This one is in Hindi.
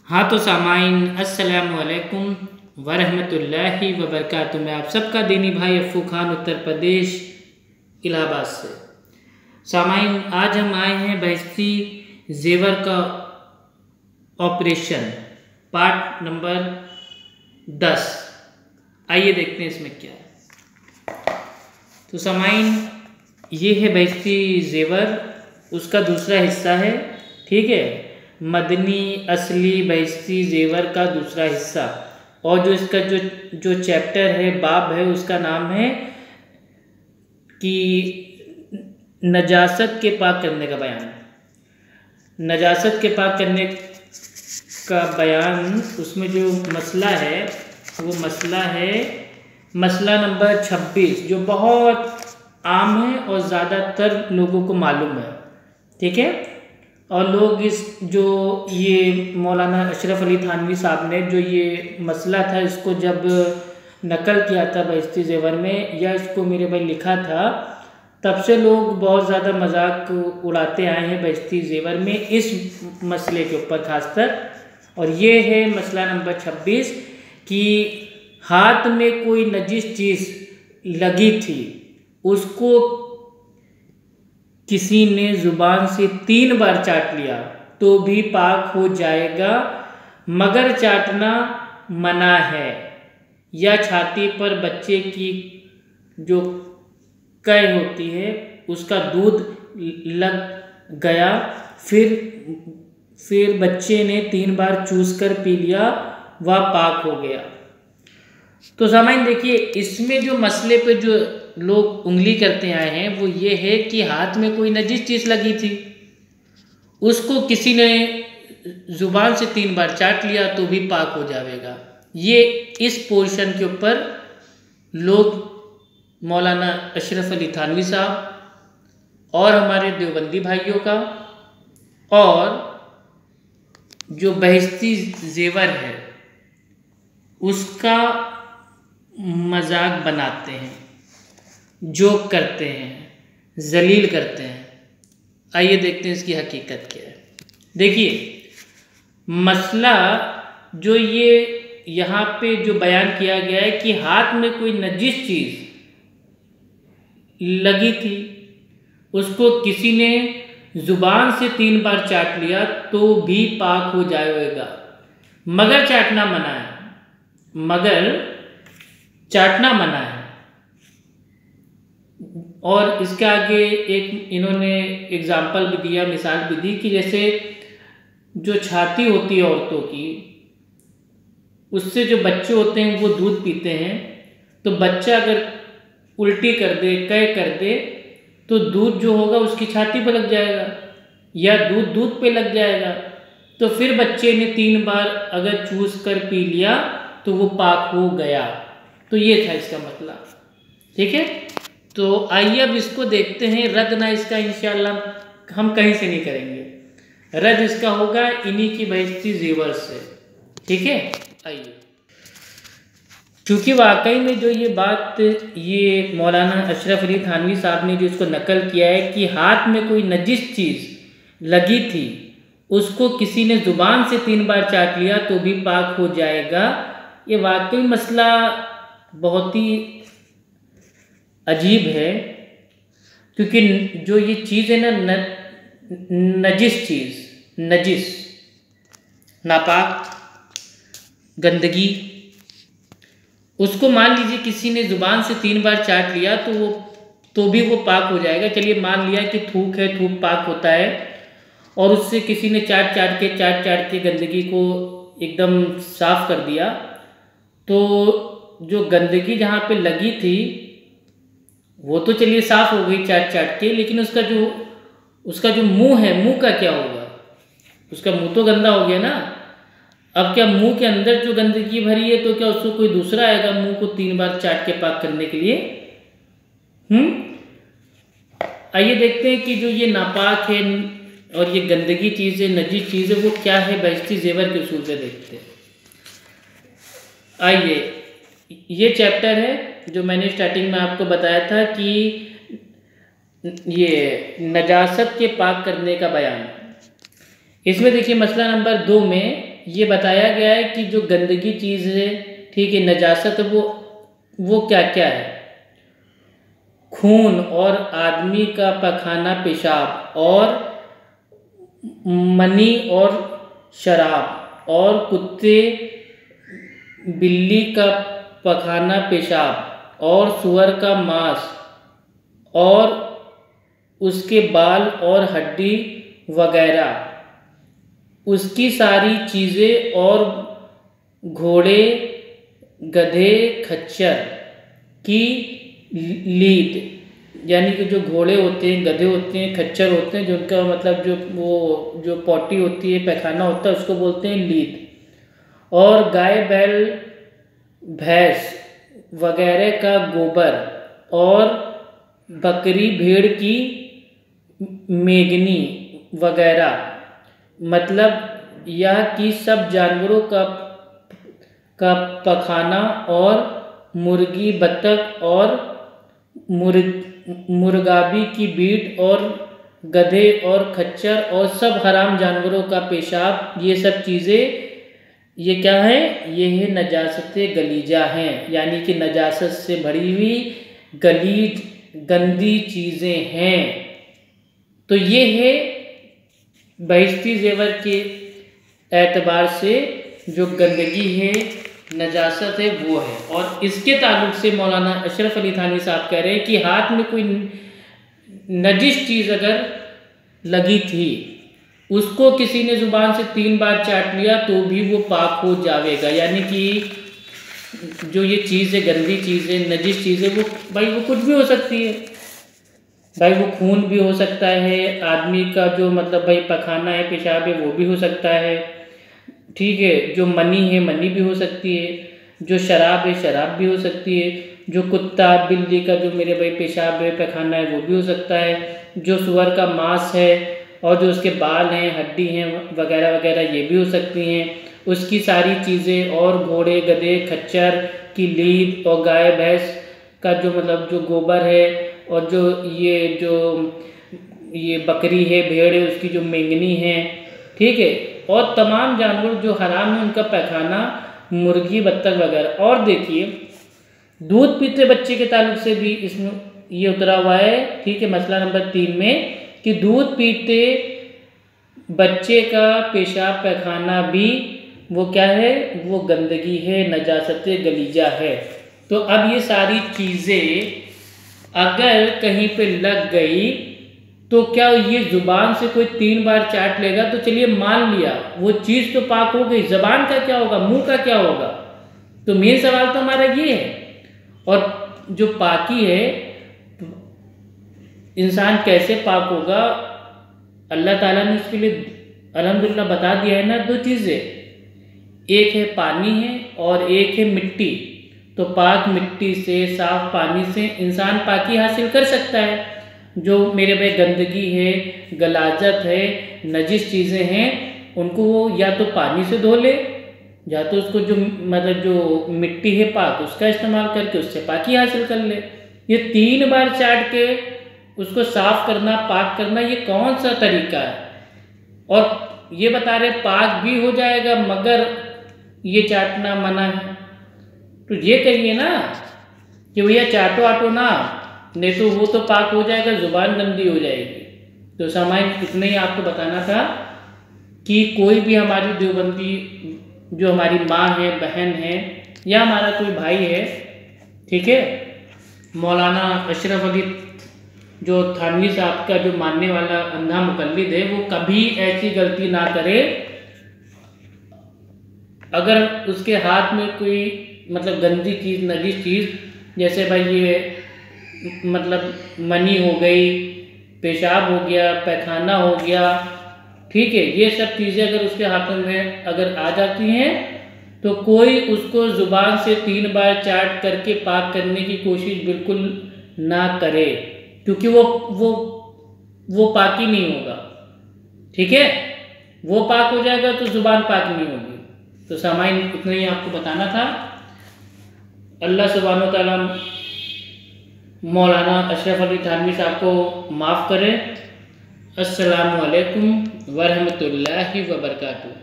हाँ तो सामाइन अस्सलामु अलैकुम वरहमतुल्लाहि वबरकातुहू। मैं आप सबका दीनी भाई अफ़ू खान उत्तर प्रदेश इलाहाबाद से। सामाइन आज हम आए हैं बहस्ती जेवर का ऑपरेशन पार्ट नंबर 10। आइए देखते हैं इसमें क्या है। तो सामाइन ये है बहस्ती जेवर, उसका दूसरा हिस्सा है। ठीक है, मदनी असली बहस्ती जेवर का दूसरा हिस्सा। और जो इसका जो चैप्टर है, बाब है, उसका नाम है कि नजासत के पाक करने का बयान। नजासत के पाक करने का बयान, उसमें जो मसला है वो मसला है मसला नंबर 26, जो बहुत आम है और ज़्यादातर लोगों को मालूम है। ठीक है, और लोग इस जो ये मौलाना अशरफ अली थानवी साहब ने जो ये मसला था, इसको जब नकल किया था बहस्ती जेवर में, या इसको मेरे भाई लिखा था, तब से लोग बहुत ज़्यादा मजाक उड़ाते आए हैं बहस्ती जेवर में इस मसले के ऊपर खासकर। और ये है मसला नंबर 26 कि हाथ में कोई नजीस चीज़ लगी थी, उसको किसी ने ज़ुबान से 3 बार चाट लिया तो भी पाक हो जाएगा, मगर चाटना मना है। या छाती पर बच्चे की जो कै होती है उसका दूध लग गया, फिर बच्चे ने 3 बार चूस कर पी लिया, वह पाक हो गया। तो सामाइन देखिए, इसमें जो मसले पे जो लोग उंगली करते आए हैं वो ये है कि हाथ में कोई नजीस चीज़ लगी थी, उसको किसी ने ज़ुबान से 3 बार चाट लिया तो भी पाक हो जाएगा। ये इस पोर्शन के ऊपर लोग मौलाना अशरफ अली थानवी साहब और हमारे देवबंदी भाइयों का और जो बहस्ती जेवर है उसका मजाक बनाते हैं, जोक करते हैं, जलील करते हैं। आइए देखते हैं इसकी हकीकत क्या है। देखिए, मसला जो ये यहाँ पे जो बयान किया गया है कि हाथ में कोई नजीस चीज़ लगी थी, उसको किसी ने ज़ुबान से 3 बार चाट लिया तो भी पाक हो जाएगा, मगर चाटना मना है। मगर चाटना मना है। और इसके आगे एक इन्होंने एग्जाम्पल भी दिया, मिसाल भी दी कि जैसे जो छाती होती है औरतों की, उससे जो बच्चे होते हैं वो दूध पीते हैं, तो बच्चा अगर उल्टी कर दे, कै कर दे, तो दूध जो होगा उसकी छाती पे लग जाएगा या दूध पे लग जाएगा। तो फिर बच्चे ने 3 बार अगर चूस कर पी लिया तो वो पाक हो गया। तो ये था इसका मतलब। ठीक है, तो आइए अब इसको देखते हैं। रद्द ना इसका इंशाल्लाह हम कहीं से नहीं करेंगे, रद्द इसका होगा इन्हीं की बहस्ती जेवर से। ठीक है, आइए। क्योंकि वाकई में जो ये बात ये मौलाना अशरफ अली थानवी साहब ने जो इसको नकल किया है कि हाथ में कोई नजीस चीज़ लगी थी, उसको किसी ने ज़ुबान से 3 बार चाट लिया तो भी पाक हो जाएगा, ये वाकई मसला बहुत ही अजीब है। क्योंकि जो ये चीज़ है ना, नजिस चीज़, नजिस, नापाक, गंदगी, उसको मान लीजिए किसी ने ज़ुबान से 3 बार चाट लिया तो भी वो पाक हो जाएगा। चलिए मान लिया कि थूक है, थूक पाक होता है, और उससे किसी ने चाट चाट के गंदगी को एकदम साफ कर दिया, तो जो गंदगी जहाँ पे लगी थी वो तो चलिए साफ हो गई चाट के, लेकिन उसका जो मुंह है, मुंह का क्या होगा? उसका मुंह तो गंदा हो गया ना। अब क्या मुंह के अंदर जो गंदगी भरी है, तो क्या उसको कोई दूसरा आएगा मुंह को 3 बार चाट के पाक करने के लिए? आइए देखते हैं कि जो ये नापाक है और ये गंदगी चीज़ है, नजीस चीज़ है, वो क्या है बहस्ती जेवर के उसूल से देखते हैं। आइए, ये चैप्टर है जो मैंने स्टार्टिंग में आपको बताया था कि ये नजासत के पाक करने का बयान। इसमें देखिए मसला नंबर 2 में ये बताया गया है कि जो गंदगी चीज़ है, ठीक है, नजासत, वो क्या क्या है। खून और आदमी का पखाना पेशाब और मनी और शराब और कुत्ते बिल्ली का पखाना पेशाब और सुअर का मांस और उसके बाल और हड्डी वगैरह, उसकी सारी चीज़ें और घोड़े गधे खच्चर की लीद, यानी कि जो घोड़े होते हैं, गधे होते हैं, खच्चर होते हैं, जिनका मतलब जो पॉटी होती है, पैखाना होता है, उसको बोलते हैं लीद। और गाय बैल भैंस वगैरह का गोबर और बकरी भेड़ की मेगनी वगैरह, मतलब यह कि सब जानवरों का पखाना और मुर्गी बत्तख और मुर्गाबी की बीट और गधे और खच्चर और सब हराम जानवरों का पेशाब, ये सब चीज़ें ये क्या है, ये है नजासत गलीजा हैं, यानी कि नजासत से भरी हुई गलीज गंदी चीज़ें हैं। तो ये है बहिश्ती ज़ेवर के एतबार से जो गंदगी है, नजासत है, वो है। और इसके ताल्लुक से मौलाना अशरफ अली थानवी साहब कह रहे हैं कि हाथ में कोई नजिस चीज़ अगर लगी थी, उसको किसी ने ज़ुबान से 3 बार चाट लिया तो भी वो पाक हो जाएगा। यानी कि जो ये चीज़ है, गंदी चीज़ है, नजिस चीज़ है, वो भाई वो कुछ भी हो सकती है भाई, वो खून भी हो सकता है, आदमी का जो मतलब भाई पखाना है, पेशाब है, वो भी हो सकता है, ठीक है, जो मनी है, मनी भी हो सकती है, जो शराब है, शराब भी हो सकती है, जो कुत्ता बिल्ली का जो मेरे भाई पेशाब है, पैखाना है, वो भी हो सकता है, जो सुअर का मांस है और जो उसके बाल हैं, हड्डी हैं वगैरह वगैरह, ये भी हो सकती हैं, उसकी सारी चीज़ें और घोड़े गधे खच्चर की लीद और गाय भैंस का जो मतलब जो गोबर है और जो ये बकरी है, भेड़ है, उसकी जो मेंगनी है, ठीक है, और तमाम जानवर जो हराम है उनका पैखाना, मुर्गी बत्तख वगैरह। और देखिए दूध पीते बच्चे के ताल्लुक से भी इसमें ये उतरा हुआ है, ठीक है, मसला नंबर 3 में, कि दूध पीते बच्चे का पेशाब पैखाना भी वो क्या है, वो गंदगी है, नजासत गलीजा है। तो अब ये सारी चीज़ें अगर कहीं पे लग गई तो क्या ये ज़ुबान से कोई 3 बार चाट लेगा तो चलिए मान लिया वो चीज़ तो पाक हो गई, ज़बान का क्या होगा, मुंह का क्या होगा। तो मेन सवाल तो हमारा ये है। और जो पाकी है, इंसान कैसे पाक होगा, अल्लाह ताला ने उसके लिए अल्हम्दुलिल्लाह बता दिया है ना, 2 चीज़ें, एक है पानी है और एक है मिट्टी। तो पाक मिट्टी से, साफ पानी से इंसान पाकी हासिल कर सकता है। जो मेरे भाई गंदगी है, गलाजत है, नजिस चीज़ें हैं, उनको वो या तो पानी से धो ले, या तो उसको जो मतलब जो मिट्टी है पाक, उसका इस्तेमाल करके उससे पाकी हासिल कर ले। ये 3 बार चाट के उसको साफ करना, पाक करना, ये कौन सा तरीका है। और ये बता रहे पाक भी हो जाएगा मगर ये चाटना मना है। तो ये कहिए ना कि भैया चाटो आटो ना, नहीं तो वो तो पाक हो जाएगा, ज़ुबान गंदी हो जाएगी। तो सामान्य इतना ही आपको बताना था कि कोई भी हमारी देवबंदी जो हमारी माँ है, बहन है, या हमारा कोई भाई है, ठीक है, मौलाना अशरफ अली जो थानवी साहब का जो मानने वाला अंधा मुकल्लिद है, वो कभी ऐसी गलती ना करे। अगर उसके हाथ में कोई मतलब गंदी चीज़, नजीस चीज़, जैसे भाई ये मतलब मनी हो गई, पेशाब हो गया, पैखाना हो गया, ठीक है, ये सब चीज़ें अगर उसके हाथों में अगर आ जाती हैं तो कोई उसको ज़ुबान से 3 बार चाट करके पाक करने की कोशिश बिल्कुल ना करे, क्योंकि वो पाक ही नहीं होगा, ठीक है, वो पाक हो जाएगा तो ज़ुबान पाक नहीं होगी। तो सामाइन इतना ही आपको बताना था। अल्लाह सुब्हानो व तआला मौलाना अशरफ अली थानवी साहब को माफ़ करे। अस्सलामु अलैकुम व रहमतुल्लाहि व बरकातुहू।